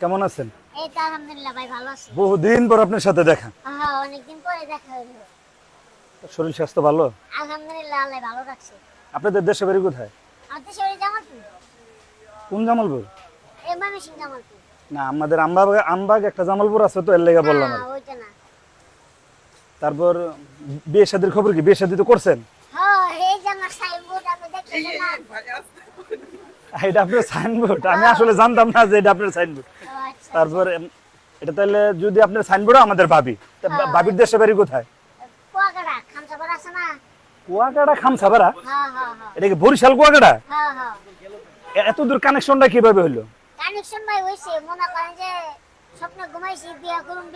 কেমন আছেন? এই তো আলহামদুলিল্লাহ ভাই, ভালো আছি। বহুদিন পর আপনার সাথে দেখা। হ্যাঁ, অনেকদিন পরে দেখা হলো। শরীর স্বাস্থ্য ভালো? আলহামদুলিল্লাহ, আল্লাহ ভালো রাখছে। আপনাদের দেশে বাড়ি কোথায়? আমাদের শরীর জামালপুর। কোন জামালপুর? এই ময়মনসিংহ জামালপুর। না, আমাদের আমবাগ একটা জামালপুর আছে, তো এর লেগে বললাম না, আর কি। ওইটা না। তারপর বিয়ে শাদীর খবর কি? বিয়ে শাদী তো করছেন? হ্যাঁ, এই যে আমার সাইনবোর্ড আপনি দেখতেছেন না? এটা আপনার সাইনবোর্ড? আমি আসলে জানতাম না যে এটা আপনার সাইনবোর্ড। ও আচ্ছা। তারপর এটা তাহলে যদি আপনার সাইনবোর্ড আমাদের ভাবি, তা হ্যাঁ। ভাবির দেশে বাড়ি কোথায়? কুয়াকাটা খামসাবার আছে না? কুয়াকাটা খামসাপাড়া? হ্যাঁ হ্যাঁ হ্যাঁ। এটা কি বরিশাল কুয়াকাটা? হ্যাঁ হ্যাঁ। এত দূর কানেকশনটা কিভাবে হলো? কানেকশন ভাই হইছে, মনে করেন যে স্বপ্নে ঘুমাইছি বিয়া করুম।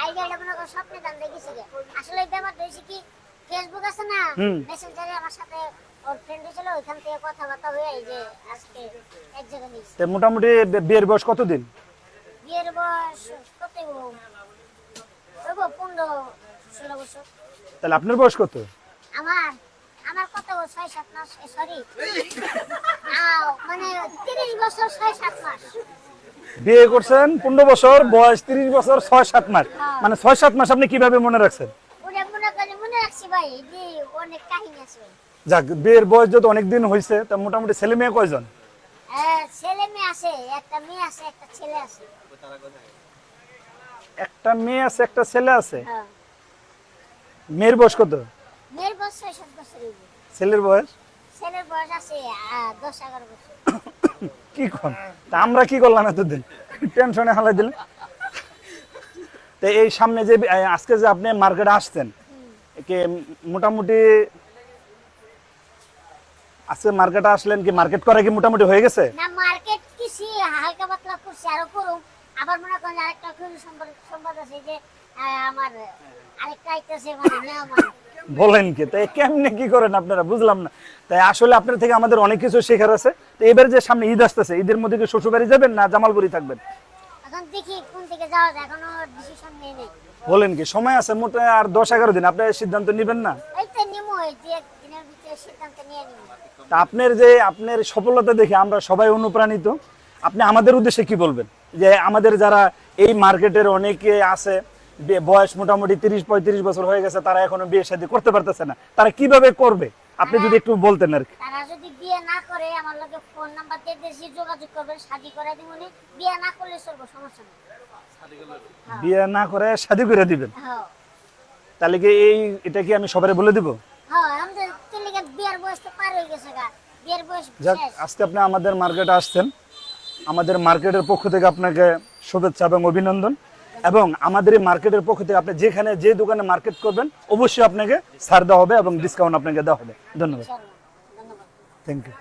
আইডিয়াটা মনে করেন স্বপ্নে দান দেখেছি। আসলে এই ব্যাপারটা হয়েছে কি, ফেসবুক আছে না, মেসেঞ্জারে আমার সাথে ওর ফ্রেন্ড ছিল, ওইখান থেকে কথাবার্তা হয়ে এই যে আজকে এক জায়গায় নিয়েছি। তো মোটামুটি বিয়ের বয়স কতদিন? বিয়ের বয়স কত? 15-16 বছর। তাহলে আপনার বয়স কত? আমার আমার কত 6-7 মাস, সরি মানে 30 বছর 6-7 মাস। বিয়ে করছেন 15 বছর, বয়স 30 বছর, 6-7 মাস। মানে 6-7 মাস আপনি কিভাবে মনে রাখছেন? ওটা মনে রাখছি ভাই, যে অনেক কাহিনী আছে। যাক, বিয়ের বয়স যত অনেকদিন হয়েছে, তা মোটামুটি ছেলে মেয়ে কয়জন? ছেলে মেয়ে আছে, একটা মেয়ে আছে, একটা ছেলে আছে। একটা মেয়ে আছে, একটা ছেলে আছে। হ্যাঁ। মেয়ের বয়স কত? মেয়ের বয়স 6-7 বছর হইবে। ছেলের বয়স? ছেলের বয়স আছে 10-11 বছর। কি কোন? তা আমরা কি করলাম এতদিন? টেনশনে হালাই দিলেন। তো এই সামনে যে আজকে যে আপনি মার্কেটে আসছেন, কি মোটামুটি আজকে মার্কেটে আসলেন, কি মার্কেট করা কি মোটামুটি হয়ে গেছে? না, মার্কেট কিছু হালকা পাতলা করছি, আরো করুম। আবার মনে করেন আরেকটা সম্পদ আছে যে আমার আরেকটা আইতেছে, মানে মেহমান। বলেন কি? তাই কেমনে কি করেন আপনারা, বুঝলাম না। তাই আসলে আপনার থেকে আমাদের অনেক কিছু শেখার আছে। তো এবার যে সামনে ঈদ আসতেছে, ঈদের মধ্যে কি শ্বশুরবাড়ি যাবেন না জামালপুরি থাকবেন? এখন দেখি কোন দিকে যাওয়া যায়, এখনো ডিসিশন নেই নেই। বলেন কি? সময় আছে মোটে আর 10-11 দিন, আপনি সিদ্ধান্ত নেবেন না? এই তো নিমো, এই যে দিনের ভিতরে সিদ্ধান্ত নিয়ে নিব। তা আপনার সফলতা দেখে আমরা সবাই অনুপ্রাণিত। আপনি আমাদের উদ্দেশ্যে কি বলবেন? যে আমাদের যারা এই মার্কেটের অনেকে আছে, বয়স মোটামুটি 30-35 বছর হয়ে গেছে, তারা এখনো বিয়ে শাদী করতে পারতেছে না, তারা কিভাবে করবে? আপনি যদি একটু বলতেন আর কি। তারা যদি বিয়ে না করে আমার লগে ফোন নাম্বার দিয়ে দেশে যোগাযোগ করবে, শাদি করে দিব। বিয়ে না করলে চলবে, সমস্যা নেই। বিয়ে না করে শাদী করে দিবেন? হ্যাঁ তাহলে কি এটা কি আমি সবাই বলে দিব? হ্যাঁ, আমাদের তিনদিকে বিয়ের বয়স তো পার হয়ে গেছে গা, বিয়ের বয়স যাক, শেষ। আজকে আপনি আমাদের মার্কেটে আসছেন, আমাদের মার্কেটের পক্ষ থেকে আপনাকে শুভেচ্ছা এবং অভিনন্দন। এবং আমাদের এই মার্কেটের পক্ষ থেকে আপনি যেখানে যে দোকানে মার্কেট করবেন, অবশ্যই আপনাকে ছাড় দেওয়া হবে এবং ডিসকাউন্ট আপনাকে দেওয়া হবে। ধন্যবাদ। ইনশাআল্লাহ। ধন্যবাদ। Thank you.